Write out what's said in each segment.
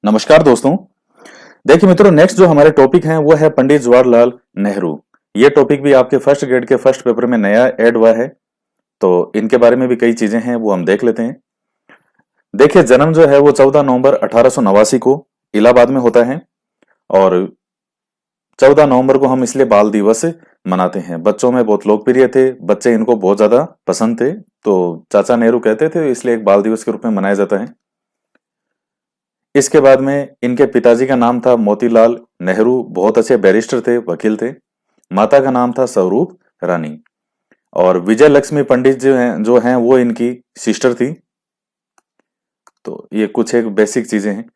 नमस्कार दोस्तों। देखिए मित्रों, नेक्स्ट जो हमारे टॉपिक हैं वो है पंडित जवाहरलाल नेहरू। ये टॉपिक भी आपके फर्स्ट ग्रेड के फर्स्ट पेपर में नया ऐड हुआ है, तो इनके बारे में भी कई चीजें हैं वो हम देख लेते हैं। देखिए, जन्म जो है वो 14 नवंबर 1889 को इलाहाबाद में होता है। और 14 नवंबर को हम इसलिए बाल दिवस मनाते हैं। बच्चों में बहुत लोकप्रिय थे, बच्चे इनको बहुत ज्यादा पसंद थे, तो चाचा नेहरू कहते थे, इसलिए एक बाल दिवस के रूप में मनाया जाता है। इसके बाद में इनके पिताजी का नाम था मोतीलाल नेहरू, बहुत अच्छे बैरिस्टर थे, वकील थे। माता का नाम था स्वरूप रानी। और विजय लक्ष्मी पंडित जो हैं वो इनकी सिस्टर थी। तो ये कुछ एक बेसिक चीजें हैं।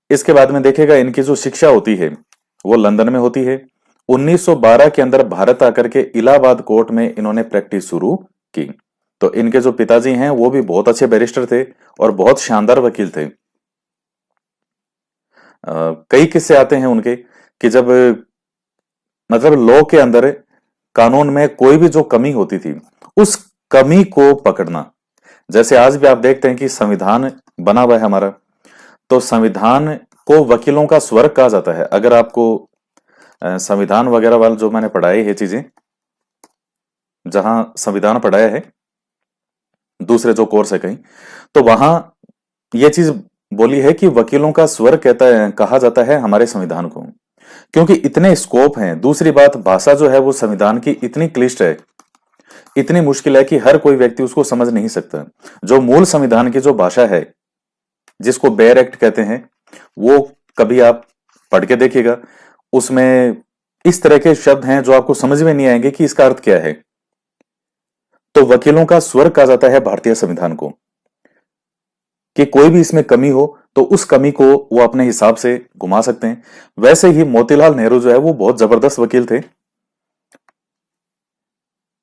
इसके बाद में देखेगा, इनकी जो शिक्षा होती है वो लंदन में होती है। 1912 के अंदर भारत आकर के इलाहाबाद कोर्ट में इन्होंने प्रैक्टिस शुरू की। तो इनके जो पिताजी हैं वो भी बहुत अच्छे बैरिस्टर थे और बहुत शानदार वकील थे। कई किस्से आते हैं उनके कि जब मतलब लॉ के अंदर, कानून में कोई भी जो कमी होती थी उस कमी को पकड़ना। जैसे आज भी आप देखते हैं कि संविधान बना हुआ है हमारा, तो संविधान को वकीलों का स्वर्ग कहा जाता है। अगर आपको संविधान वगैरह वाला जो मैंने पढ़ाई है चीजें, जहां संविधान पढ़ाया है, दूसरे जो कोर्स है कहीं, तो वहां ये चीज बोली है कि वकीलों का स्वर्ग कहता है, कहा जाता है हमारे संविधान को, क्योंकि इतने स्कोप हैं। दूसरी बात, भाषा जो है वो संविधान की इतनी क्लिष्ट है, इतनी मुश्किल है कि हर कोई व्यक्ति उसको समझ नहीं सकता। जो मूल संविधान की जो भाषा है, जिसको बेयर एक्ट कहते हैं, वो कभी आप पढ़ के देखिएगा, उसमें इस तरह के शब्द हैं जो आपको समझ में नहीं आएंगे कि इसका अर्थ क्या है। तो वकीलों का स्वर्ग कहा जाता है भारतीय संविधान को, कि कोई भी इसमें कमी हो तो उस कमी को वो अपने हिसाब से घुमा सकते हैं। वैसे ही मोतीलाल नेहरू जो है वो बहुत जबरदस्त वकील थे।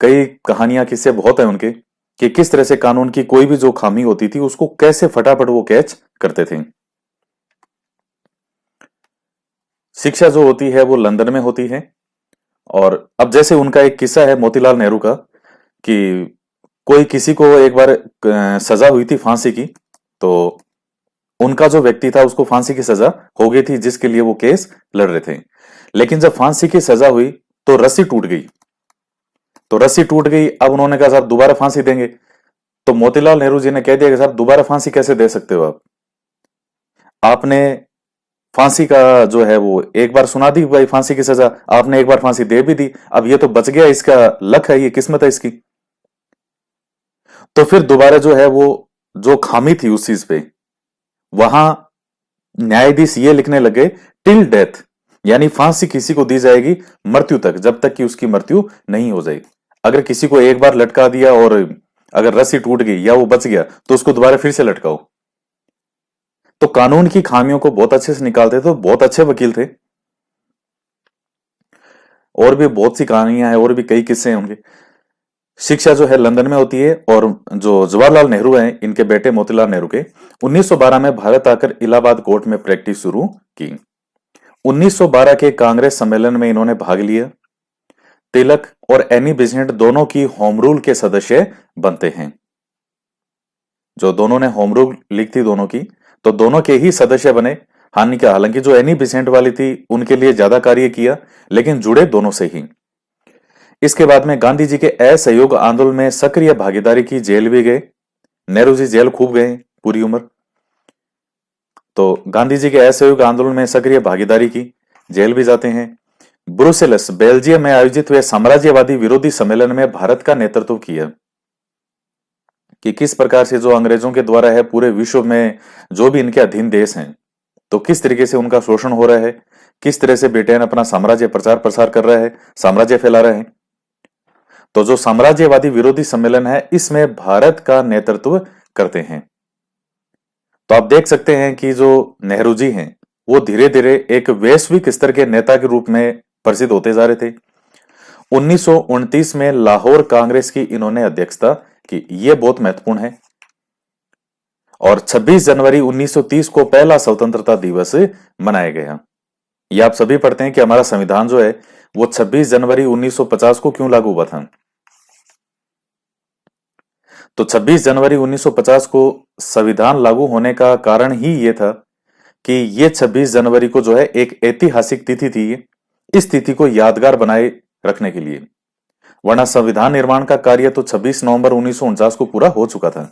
कई कहानियां, किस्से बहुत है उनके, कि किस तरह से कानून की कोई भी जो खामी होती थी उसको कैसे फटाफट वो कैच करते थे। शिक्षा जो होती है वो लंदन में होती है। और अब जैसे उनका एक किस्सा है मोतीलाल नेहरू का, कि कोई किसी को एक बार सजा हुई थी फांसी की, तो उनका जो व्यक्ति था उसको फांसी की सजा हो गई थी, जिसके लिए वो केस लड़ रहे थे। लेकिन जब फांसी की सजा हुई तो रस्सी टूट गई। तो रस्सी टूट गई, अब उन्होंने कहा साहब दोबारा फांसी देंगे। तो मोतीलाल नेहरू जी ने कह दिया कि साहब दोबारा फांसी कैसे दे सकते हो आप, आपने फांसी का जो है वो एक बार सुना दी भाई, फांसी की सजा आपने एक बार फांसी दे भी दी, अब ये तो बच गया, इसका लक है, ये किस्मत है इसकी। तो फिर दोबारा जो है वो, जो खामी थी उस चीज पे, वहां न्यायाधीश ये लिखने लगे, टिल डेथ, यानी फांसी किसी को दी जाएगी मृत्यु तक, जब तक कि उसकी मृत्यु नहीं हो जाए। अगर किसी को एक बार लटका दिया और अगर रस्सी टूट गई या वो बच गया तो उसको दोबारा फिर से लटकाओ। तो कानून की खामियों को बहुत अच्छे से निकालते थे, तो बहुत अच्छे वकील थे। और भी बहुत सी कहानियां हैं और भी कई किस्से हैं उनके। शिक्षा जो है लंदन में होती है। और जो जवाहरलाल नेहरू हैं, इनके बेटे मोतीलाल नेहरू के 1912 में भारत आकर इलाहाबाद कोर्ट में प्रैक्टिस शुरू की। 1912 के कांग्रेस सम्मेलन में इन्होंने भाग लिया। तिलक और एनी बेसेंट दोनों की होम रूल के सदस्य बनते हैं। जो दोनों ने होम रूल लीग थी दोनों की, तो दोनों के ही सदस्य बने। हालांकि जो एनी बेसेंट वाली थी उनके लिए ज्यादा कार्य किया, लेकिन जुड़े दोनों से ही। इसके बाद में गांधी जी के असहयोग आंदोलन में सक्रिय भागीदारी की, जेल भी गए। नेहरू जी जेल खूब गए पूरी उम्र। तो गांधी जी के असहयोग आंदोलन में सक्रिय भागीदारी की, जेल भी जाते हैं। ब्रुसेल्स बेल्जियम में आयोजित हुए साम्राज्यवादी विरोधी सम्मेलन में भारत का नेतृत्व किया, कि किस प्रकार से जो अंग्रेजों के द्वारा है पूरे विश्व में जो भी इनके अधीन देश हैं, तो किस तरीके से उनका शोषण हो रहा है, किस तरह से ब्रिटेन अपना साम्राज्य प्रचार प्रसार कर रहा है, साम्राज्य फैला रहा है। तो जो साम्राज्यवादी विरोधी सम्मेलन है, इसमें भारत का नेतृत्व करते हैं। तो आप देख सकते हैं कि जो नेहरू जी हैं वो धीरे धीरे एक वैश्विक स्तर के नेता के रूप में प्रसिद्ध होते जा रहे थे। 1929 में लाहौर कांग्रेस की इन्होंने अध्यक्षता की, ये बहुत महत्वपूर्ण है। और 26 जनवरी 1930 को पहला स्वतंत्रता दिवस मनाया गया। ये आप सभी पढ़ते हैं कि हमारा संविधान जो है वो 26 जनवरी 1950 को क्यों लागू हुआ था। तो 26 जनवरी 1950 को संविधान लागू होने का कारण ही ये था कि ये 26 जनवरी को जो है एक ऐतिहासिक तिथि थी, इस तिथि को यादगार बनाए रखने के लिए। वरना संविधान निर्माण का कार्य तो 26 नवंबर 1949 को पूरा हो चुका था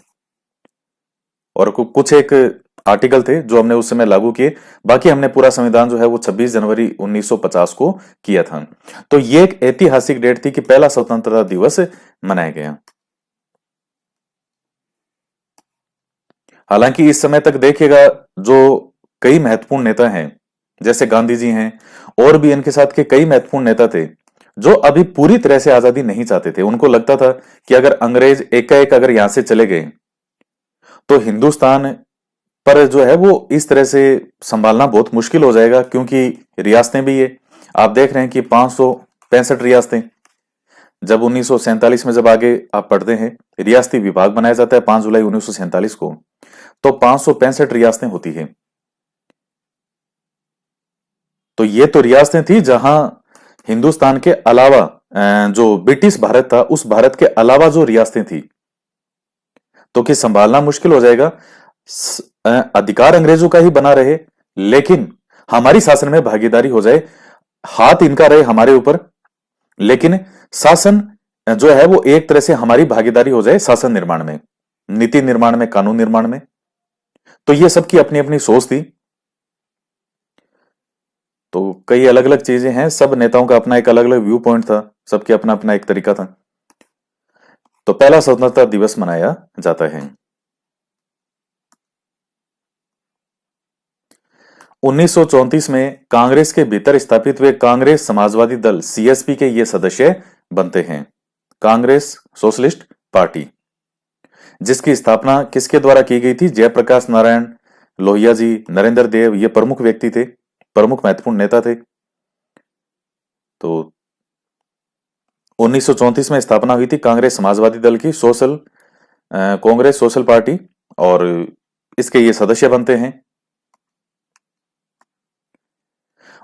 और कुछ एक आर्टिकल थे जो हमने उस समय लागू किए, बाकी हमने पूरा संविधान जो है वो 26 जनवरी 1950 को किया था। तो ये एक ऐतिहासिक डेट थी कि पहला स्वतंत्रता दिवस मनाया गया। हालांकि इस समय तक देखिएगा जो कई महत्वपूर्ण नेता हैं, जैसे गांधी जी हैं, और भी इनके साथ के कई महत्वपूर्ण नेता थे जो अभी पूरी तरह से आजादी नहीं चाहते थे। उनको लगता था कि अगर अंग्रेज एकाएक अगर यहां से चले गए तो हिंदुस्तान पर जो है वो इस तरह से संभालना बहुत मुश्किल हो जाएगा, क्योंकि रियासतें भी है, आप देख रहे हैं कि 565 रियासतें। जब 1947 में जब आगे आप पढ़ते हैं रियासती विभाग बनाया जाता है 5 जुलाई 1947 को, तो 565 रियासतें होती है। तो ये तो रियासतें थी जहां हिंदुस्तान के अलावा जो ब्रिटिश भारत था उस भारत के अलावा जो रियासतें थी, तो कि संभालना मुश्किल हो जाएगा। अधिकार अंग्रेजों का ही बना रहे, लेकिन हमारी शासन में भागीदारी हो जाए, हाथ इनका रहे हमारे ऊपर, लेकिन शासन जो है वो एक तरह से हमारी भागीदारी हो जाए शासन निर्माण में, नीति निर्माण में, कानून निर्माण में। तो ये सबकी अपनी अपनी सोच थी। तो कई अलग अलग चीजें हैं, सब नेताओं का अपना एक अलग अलग व्यू पॉइंट था, सबके अपना अपना एक तरीका था। तो पहला स्वतंत्रता दिवस मनाया जाता है। 1934 में कांग्रेस के भीतर स्थापित हुए कांग्रेस समाजवादी दल सीएसपी के ये सदस्य बनते हैं, कांग्रेस सोशलिस्ट पार्टी, जिसकी स्थापना किसके द्वारा की गई थी? जयप्रकाश नारायण लोहिया जी, नरेंद्र देव, ये प्रमुख व्यक्ति थे, प्रमुख महत्वपूर्ण नेता थे। तो 1934 में स्थापना हुई थी कांग्रेस समाजवादी दल की, कांग्रेस सोशल पार्टी, और इसके ये सदस्य बनते हैं।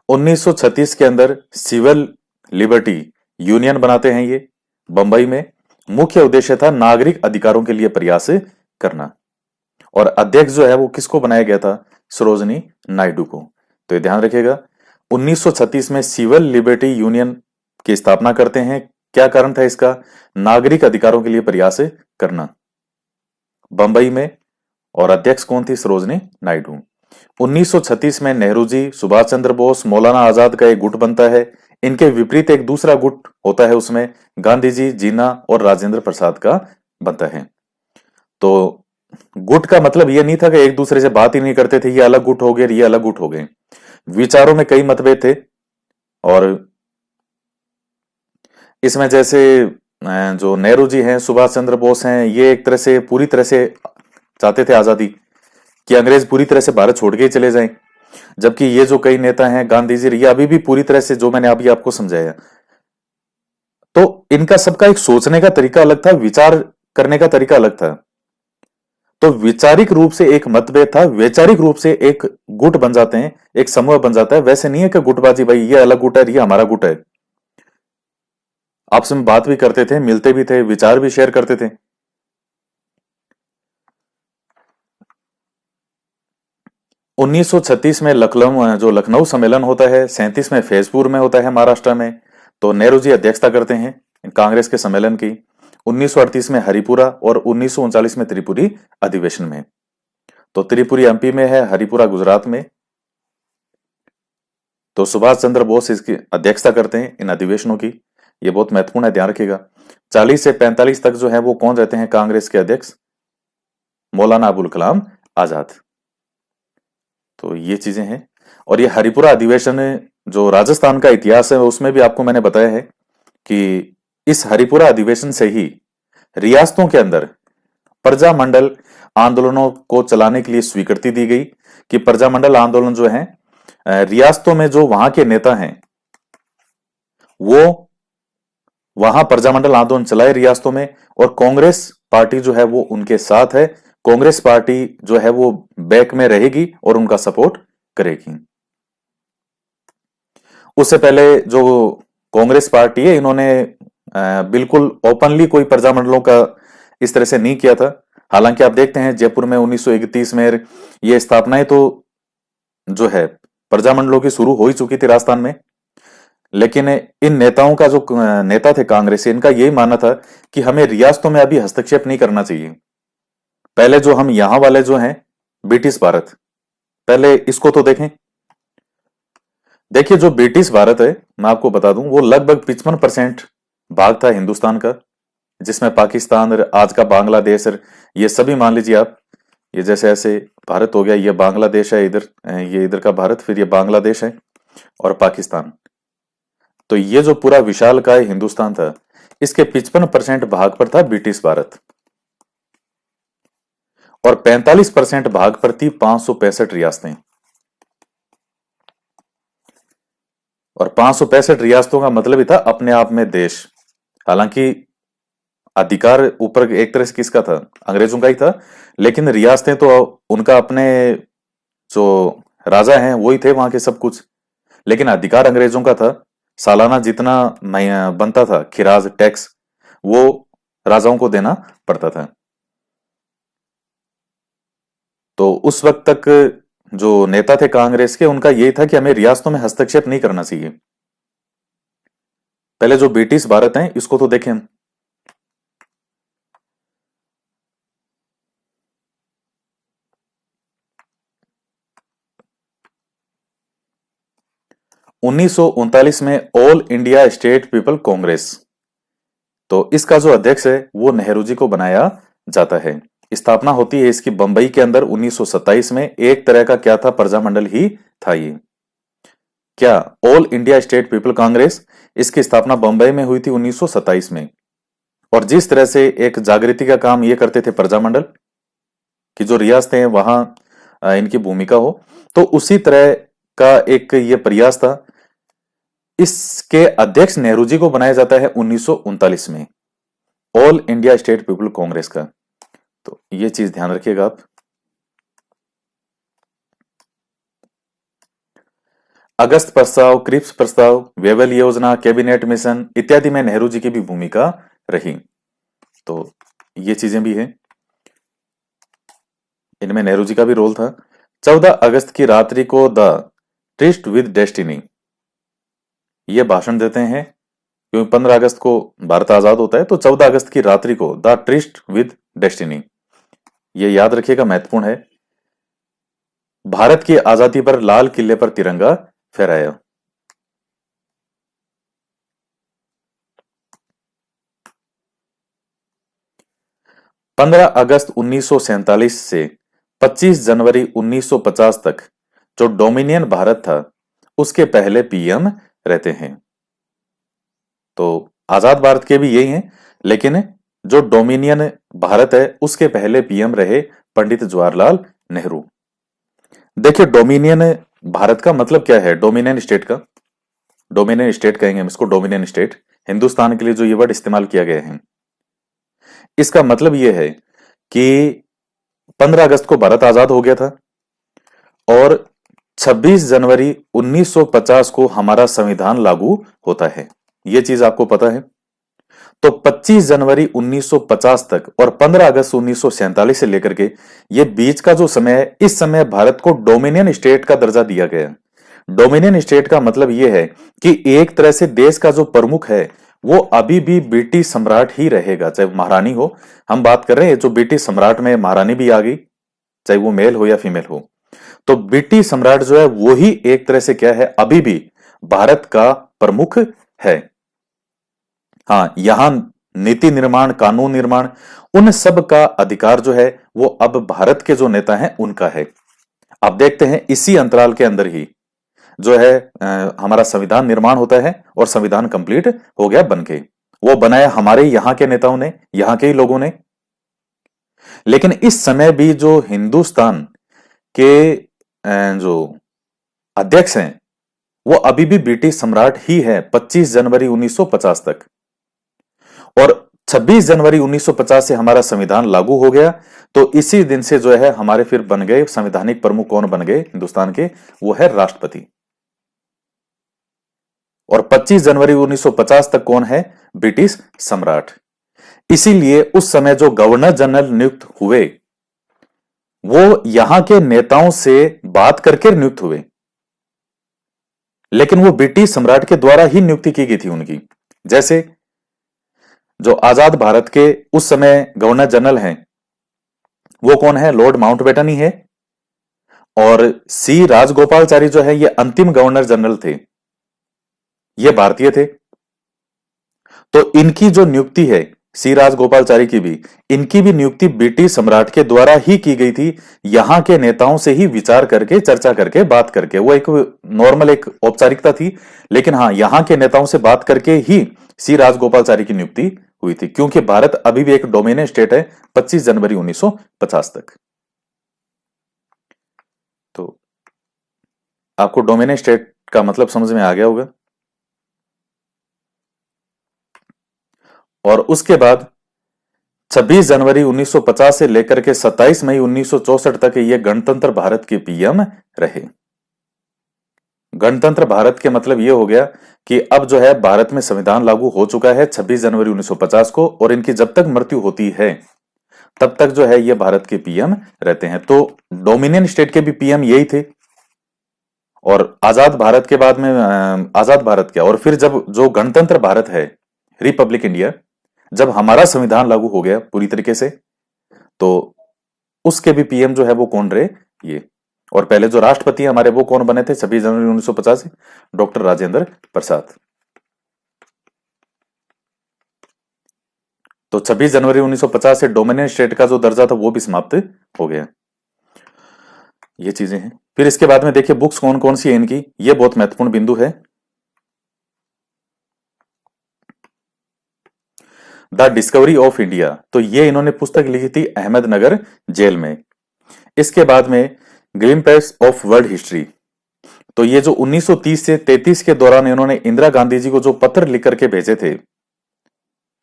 1936 के अंदर सिविल लिबर्टी यूनियन बनाते हैं ये, बंबई में। मुख्य उद्देश्य था नागरिक अधिकारों के लिए प्रयास करना, और अध्यक्ष जो है वो किसको बनाया गया था? सरोजनी नायडू को। तो ये ध्यान रखिएगा, 1936 में सिविल लिबर्टी यूनियन की स्थापना करते हैं। क्या कारण था इसका? नागरिक अधिकारों के लिए प्रयास करना, बंबई में। और अध्यक्ष कौन थी? सरोजनी नायडू। 1936 में नेहरू जी, सुभाष चंद्र बोस, मौलाना आजाद का एक गुट बनता है। इनके विपरीत एक दूसरा गुट होता है, उसमें गांधी जी, जीना और राजेंद्र प्रसाद का बनता है। तो गुट का मतलब यह नहीं था कि एक दूसरे से बात ही नहीं करते थे, ये अलग गुट हो गए, ये अलग गुट हो गए। विचारों में कई मतभेद थे, और इसमें जैसे जो नेहरू जी हैं, सुभाष चंद्र बोस हैं, ये एक तरह से पूरी तरह से चाहते थे आजादी, कि अंग्रेज पूरी तरह से भारत छोड़ के ही चले जाएं। जबकि ये जो कई नेता हैं, गांधी जी, ये अभी भी पूरी तरह से, जो मैंने अभी आपको समझाया, तो इनका सबका एक सोचने का तरीका अलग था, विचार करने का तरीका अलग था। तो वैचारिक रूप से एक मतभेद था, वैचारिक रूप से एक गुट बन जाते हैं, एक समूह बन जाता है। वैसे नहीं है कि गुटबाजी, भाई ये अलग गुट है, ये हमारा गुट है। आपस में बात भी करते थे, मिलते भी थे, विचार भी शेयर करते थे। 1936 में लखनऊ सम्मेलन होता है, 37 में फैजपुर में होता है महाराष्ट्र में। तो नेहरू जी अध्यक्षता करते हैं कांग्रेस के सम्मेलन की। 1938 में हरिपुरा और 1939 में त्रिपुरी अधिवेशन में। तो त्रिपुरी एमपी में है, हरिपुरा गुजरात में। तो सुभाष चंद्र बोस इसकी अध्यक्षता करते हैं इन अधिवेशनों की। ये बहुत महत्वपूर्ण है, ध्यान रखिएगा। 40 से 45 तक जो है वो कौन रहते हैं कांग्रेस के अध्यक्ष? मौलाना अबुल कलाम आजाद। तो ये चीजें हैं। और ये हरिपुरा अधिवेशन, जो राजस्थान का इतिहास है उसमें भी आपको मैंने बताया है कि इस हरिपुरा अधिवेशन से ही रियासतों के अंदर प्रजामंडल आंदोलनों को चलाने के लिए स्वीकृति दी गई, कि प्रजामंडल आंदोलन जो है रियासतों में जो वहां के नेता हैं वो वहां प्रजामंडल आंदोलन चलाए रियासतों में, और कांग्रेस पार्टी जो है वो उनके साथ है। कांग्रेस पार्टी जो है वो बैक में रहेगी और उनका सपोर्ट करेगी। उससे पहले जो कांग्रेस पार्टी है, इन्होंने बिल्कुल ओपनली कोई प्रजामंडलों का इस तरह से नहीं किया था। हालांकि आप देखते हैं जयपुर में 1931 में ये स्थापनाएं तो जो है प्रजामंडलों की शुरू हो ही चुकी थी राजस्थान में। लेकिन इन नेताओं का जो नेता थे कांग्रेस से, इनका यही मानना था कि हमें रियासतों में अभी हस्तक्षेप नहीं करना चाहिए। पहले जो हम यहां वाले जो हैं ब्रिटिश भारत, पहले इसको तो देखें। देखिए जो ब्रिटिश भारत है, मैं आपको बता दूं, वो लगभग 55% भाग था हिंदुस्तान का, जिसमें पाकिस्तान और आज का बांग्लादेश और ये सभी मान लीजिए आप, ये जैसे ऐसे भारत हो गया, ये बांग्लादेश है इधर, ये इधर का भारत, फिर ये बांग्लादेश है और पाकिस्तान। तो ये जो पूरा विशालकाय हिंदुस्तान था, इसके 55% भाग पर था ब्रिटिश भारत और 45% भाग पर थी 565 रियासतें। और 565 रियासतों का मतलब ही था अपने आप में देश। हालांकि अधिकार ऊपर एक तरह से किसका था, अंग्रेजों का ही था, लेकिन रियासतें तो उनका अपने जो राजा हैं वो ही थे वहां के सब कुछ। लेकिन अधिकार अंग्रेजों का था। सालाना जितना बनता था खिराज टैक्स, वो राजाओं को देना पड़ता था। तो उस वक्त तक जो नेता थे कांग्रेस के, उनका यही था कि हमें रियासतों में हस्तक्षेप नहीं करना चाहिए। पहले जो ब्रिटिश भारत है इसको तो देखें हम। 1939 में all India state people Congress, तो इसका जो अध्यक्ष है वो नेहरू जी को बनाया जाता है। स्थापना होती है इसकी बंबई के अंदर 1927 में। एक तरह का क्या था, प्रजामंडल ही था ये। क्या all India state people Congress, इसकी स्थापना बंबई में हुई थी 1927 में। और जिस तरह से एक जागृति का काम ये करते थे प्रजामंडल की जो रियासतें हैं वहां इनकी भूमिका हो, तो उसी तरह का एक ये प्रयास था। इसके अध्यक्ष नेहरू जी को बनाया जाता है 1939 में, all India state people Congress का। तो ये चीज ध्यान रखिएगा आप। अगस्त प्रस्ताव, क्रिप्स प्रस्ताव, वेवल योजना, कैबिनेट मिशन इत्यादि में नेहरू जी की भी भूमिका रही। तो ये चीजें भी हैं, इनमें नेहरू जी का भी रोल था। 14 अगस्त की रात्रि को द ट्रिस्ट विद डेस्टिनी ये भाषण देते हैं, क्योंकि 15 अगस्त को भारत आजाद होता है, तो 14 अगस्त की रात्रि को द ट्रिस्ट विद डेस्टिनी, ये याद रखिएगा, महत्वपूर्ण है। भारत की आजादी पर लाल किले पर तिरंगा फहराया। 15 अगस्त 1947 से 25 जनवरी 1950 तक जो डोमिनियन भारत था उसके पहले पीएम रहते हैं। तो आजाद भारत के भी यही हैं, लेकिन जो डोमिनियन भारत है उसके पहले पीएम रहे पंडित जवाहरलाल नेहरू। देखिए डोमिनियन भारत का मतलब क्या है, डोमिनियन स्टेट का, डोमिनियन स्टेट कहेंगे हम इसको, डोमिनियन स्टेट। हिंदुस्तान के लिए जो ये वर्ड इस्तेमाल किया गया है, इसका मतलब यह है कि 15 अगस्त को भारत आजाद हो गया था और 26 जनवरी 1950 को हमारा संविधान लागू होता है। यह चीज आपको पता है। तो 25 जनवरी 1950 तक और 15 अगस्त 1947 से लेकर के ये बीच का जो समय है, इस समय भारत को डोमिनियन स्टेट का दर्जा दिया गया। डोमिनियन स्टेट का मतलब यह है कि एक तरह से देश का जो प्रमुख है वो अभी भी ब्रिटिश सम्राट ही रहेगा, चाहे महारानी हो। हम बात कर रहे हैं जो ब्रिटिश सम्राट में महारानी भी आ गई, चाहे वो मेल हो या फीमेल हो। तो ब्रिटिश सम्राट जो है वो ही एक तरह से क्या है, अभी भी भारत का प्रमुख है। हाँ, यहां नीति निर्माण, कानून निर्माण, उन सब का अधिकार जो है वो अब भारत के जो नेता हैं उनका है। अब देखते हैं इसी अंतराल के अंदर ही जो है हमारा संविधान निर्माण होता है और संविधान कंप्लीट हो गया बनके। वो बनाया हमारे यहां के नेताओं ने, यहां के ही लोगों ने। लेकिन इस समय भी जो हिंदुस्तान के जो अध्यक्ष हैं वो अभी भी ब्रिटिश सम्राट ही है 25 जनवरी 1950 तक। और 26 जनवरी 1950 से हमारा संविधान लागू हो गया। तो इसी दिन से जो है हमारे फिर बन गए संवैधानिक प्रमुख, कौन बन गए हिंदुस्तान के, वो है राष्ट्रपति। और 25 जनवरी 1950 तक कौन है, ब्रिटिश सम्राट। इसीलिए उस समय जो गवर्नर जनरल नियुक्त हुए वो यहां के नेताओं से बात करके नियुक्त हुए, लेकिन वो ब्रिटिश सम्राट के द्वारा ही नियुक्ति की गई थी उनकी। जैसे जो आजाद भारत के उस समय गवर्नर जनरल हैं, वो कौन है? लॉर्ड माउंटबेटन ही है। और सी राजगोपालचारी जो है, ये अंतिम गवर्नर जनरल थे, ये भारतीय थे। तो इनकी जो नियुक्ति है, सी राजगोपालचारी की भी, इनकी भी नियुक्ति ब्रिटिश सम्राट के द्वारा ही की गई थी, यहां के नेताओं से ही विचार करके, चर्चा करके, बात करके। वो एक नॉर्मल एक औपचारिकता थी, लेकिन हाँ, यहां के नेताओं से बात करके ही सी राजगोपालचारी की नियुक्ति हुई थी, क्योंकि भारत अभी भी एक डोमिनेंट स्टेट है 25 जनवरी 1950 तक। तो आपको डोमिनेंट स्टेट का मतलब समझ में आ गया होगा। और उसके बाद 26 जनवरी 1950 से लेकर के 27 मई 1964 तक ये गणतंत्र भारत के पीएम रहे। गणतंत्र भारत के मतलब ये हो गया कि अब जो है भारत में संविधान लागू हो चुका है 26 जनवरी 1950 को, और इनकी जब तक मृत्यु होती है तब तक जो है ये भारत के पीएम रहते हैं। तो डोमिनियन स्टेट के भी पीएम यही थे। और आजाद भारत के बाद में आजाद भारत क्या, और फिर जब जो गणतंत्र भारत है, रिपब्लिक इंडिया, जब हमारा संविधान लागू हो गया पूरी तरीके से, तो उसके भी पीएम जो है वो कौन रहे? ये। और पहले जो राष्ट्रपति हमारे वो कौन बने थे 26 जनवरी 1950 से? डॉक्टर राजेंद्र प्रसाद। तो 26 जनवरी 1950 से डोमिनियन स्टेट का जो दर्जा था वो भी समाप्त हो गया। ये चीजें हैं। फिर इसके बाद में देखिए बुक्स कौन कौन सी है इनकी, ये बहुत महत्वपूर्ण बिंदु है। द डिस्कवरी ऑफ इंडिया, तो ये इन्होंने पुस्तक लिखी थी अहमदनगर जेल में। इसके बाद में ग्लिम्पस ऑफ वर्ल्ड हिस्ट्री, तो ये जो 1930 से 33 के दौरान इन्होंने इंदिरा गांधी जी को जो पत्र लिख करके भेजे थे,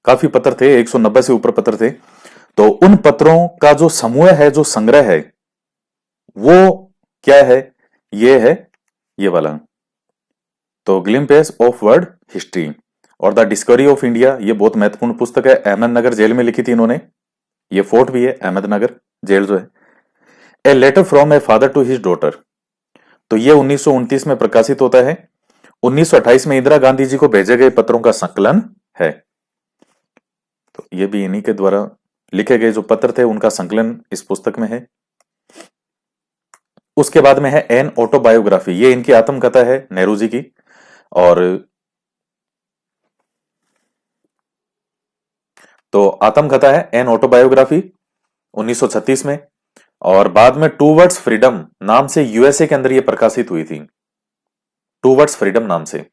काफी पत्र थे, 190 से ऊपर पत्र थे, तो उन पत्रों का जो समूह है, जो संग्रह है, वो क्या है? ये है ये वाला। तो ग्लिम्पस ऑफ वर्ल्ड हिस्ट्री और द डिस्कवरी ऑफ इंडिया, ये बहुत महत्वपूर्ण पुस्तक है, अहमदनगर जेल में लिखी थी इन्होंने। ये फोर्ट भी है अहमदनगर जेल जो है। A letter from a father to his daughter, तो ये 1929 में प्रकाशित होता है। 1928 में इंदिरा गांधी जी को भेजे गए पत्रों का संकलन है। तो ये भी इन्हीं के द्वारा लिखे गए जो पत्र थे उनका संकलन इस पुस्तक में है। उसके बाद में है एन ऑटोबायोग्राफी, ये इनकी आत्मकथा है नेहरू जी की। और तो आत्मकथा है एन ऑटोबायोग्राफी 1936 में। और बाद में टू वर्ड्स फ्रीडम नाम से यूएसए के अंदर ये प्रकाशित हुई थी, टू वर्ड्स फ्रीडम नाम से।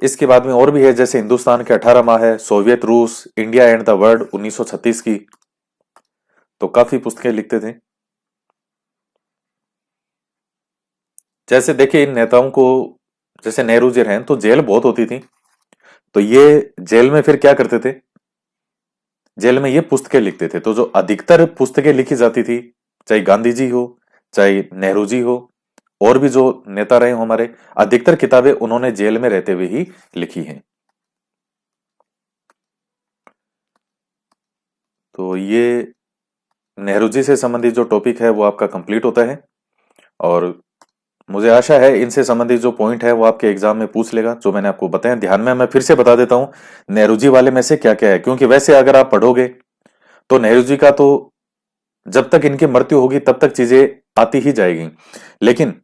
इसके बाद में और भी है, जैसे हिंदुस्तान के 18 माह है, सोवियत रूस, इंडिया एंड द वर्ल्ड 1936 की। तो काफी पुस्तकें लिखते थे। जैसे देखिए इन नेताओं को, जैसे नेहरू जी हैं, तो जेल बहुत होती थी, तो ये जेल में फिर क्या करते थे? जेल में ये पुस्तकें लिखते थे। तो जो अधिकतर पुस्तकें लिखी जाती थी, चाहे गांधी जी हो, चाहे नेहरू जी हो, और भी जो नेता रहे हो हमारे, अधिकतर किताबें उन्होंने जेल में रहते हुए ही लिखी हैं। तो ये नेहरू जी से संबंधित जो टॉपिक है वो आपका कंप्लीट होता है। और मुझे आशा है इनसे संबंधित जो पॉइंट है वो आपके एग्जाम में पूछ लेगा, जो मैंने आपको बताया। ध्यान में मैं फिर से बता देता हूं नेहरू जी वाले में से क्या क्या है, क्योंकि वैसे अगर आप पढ़ोगे तो नेहरू जी का तो जब तक इनकी मृत्यु होगी तब तक चीजें आती ही जाएगी, लेकिन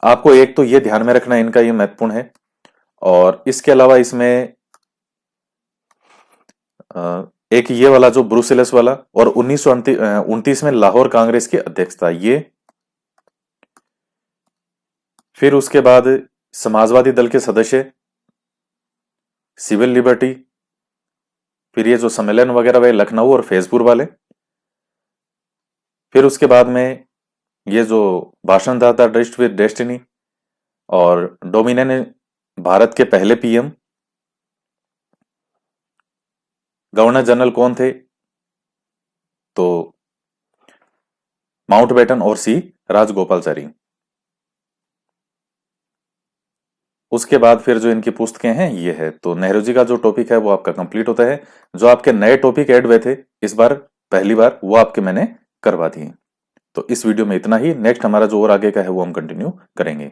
आपको एक तो ये ध्यान में रखना, इनका ये महत्वपूर्ण है। और इसके अलावा इसमें एक ये वाला जो ब्रुसेलस वाला, और 1929 में लाहौर कांग्रेस की अध्यक्षता, ये। फिर उसके बाद समाजवादी दल के सदस्य, सिविल लिबर्टी, फिर ये जो सम्मेलन वगैरह वे लखनऊ और फैजपुर वाले। फिर उसके बाद में ये जो भाषणदाता ड्रेस्ड विद डेस्टिनी, और डोमिनियन भारत के पहले पीएम। गवर्नर जनरल कौन थे? तो माउंटबेटन और सी राजगोपालचारी। उसके बाद फिर जो इनकी पुस्तकें हैं ये है। तो नेहरू जी का जो टॉपिक है वो आपका कंप्लीट होता है। जो आपके नए टॉपिक ऐड हुए थे इस बार, पहली बार वो आपके मैंने करवा दी। तो इस वीडियो में इतना ही। नेक्स्ट हमारा जो और आगे का है वो हम कंटिन्यू करेंगे।